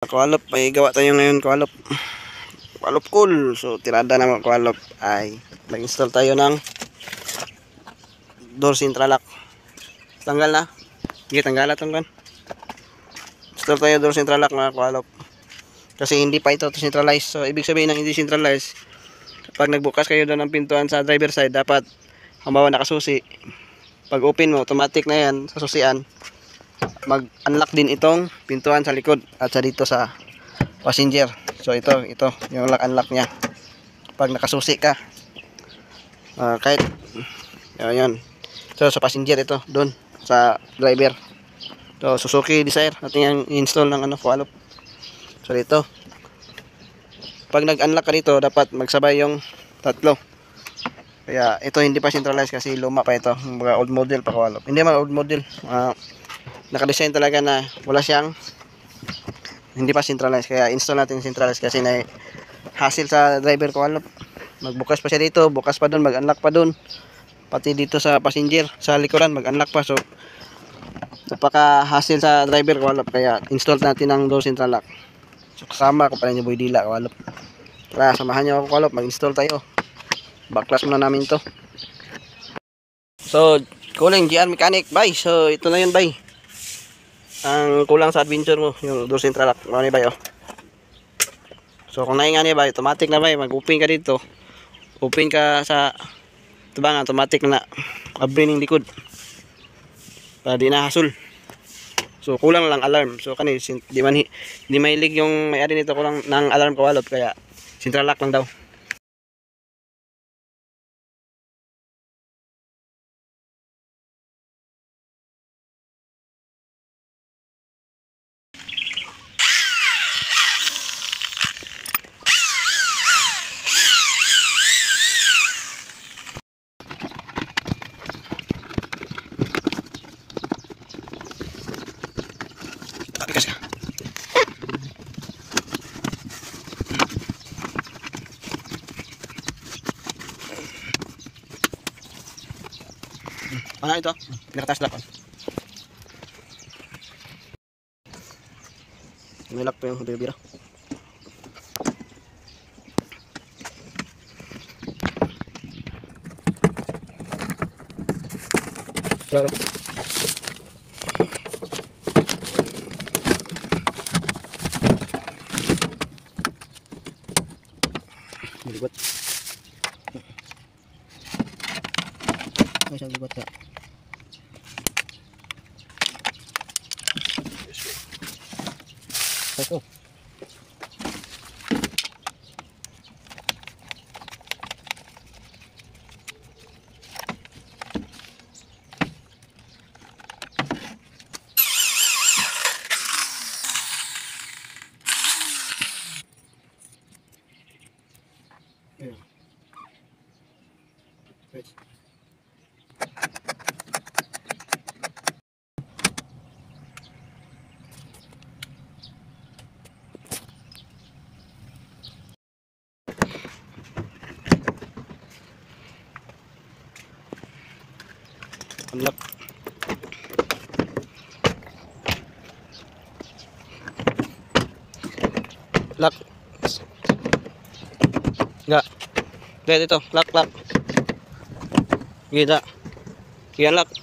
Kualop, may gawa tayo ngayon kualop. Kualop cool. So tirada ng kualop ay mag-install tayo ng door central lock. Tanggal na. Sige, tanggal na tanggal. Install tayo door central lock mga kualop. Kasi hindi pa ito centralized. So ibig sabihin ng hindi centralized, kapag nagbukas kayo doon ng pintuan sa driver side, dapat halimbawa nakasusi. Pag open mo, automatic na yan sa susian. Mag-unlock din itong pintuan sa likod at sa dito sa passenger. So ito yung lock unlock niya pag nakasusi ka, kahit yun. So sa passenger, ito doon sa driver. So Suzuki Desire natin yung install ng kualop. So dito pag nag-unlock ka dito, dapat magsabay yung tatlo. Kaya ito hindi pa centralized kasi luma pa ito, mga old model pa kualop. Hindi man old model, naka-design talaga na wala siyang, hindi pa centralized. Kaya install natin centralized kasi na hassle sa driver kualop. Magbukas pa siya dito, bukas pa doon, mag-unlock pa doon, pati dito sa passenger sa likuran mag-unlock pa. So napaka hassle sa driver kualop. Kaya install natin ang door central lock. So kasama ko pa rin yung Boy Dila kualop. Tara, samahan nyo ako kualop, mag-install tayo. Backclass muna namin to. So kuling GR Mechanic, bye. So ito na yun, bye. Ang kulang sa adventure mo, yung door central lock. Ano ni bay, oh. So kung nainga ni bay, automatic na bay, mag-open ka dito. Open ka sa ito bang automatic na abrin ng likod. Para di na hassle. So kulang lang alarm. So kani di mahilig yung may-ari nito, kulang ng alarm kualop, kaya central lock lang daw. Bigas ka. Ano ito? Pinakatas lock. May lock pa yung bira-bira. Claro. Libat. May isang libat ka. Ito. Yeah. Wait. Unlock. Lock. Enggak. Lihat itu, lock. Gila. Kian lock.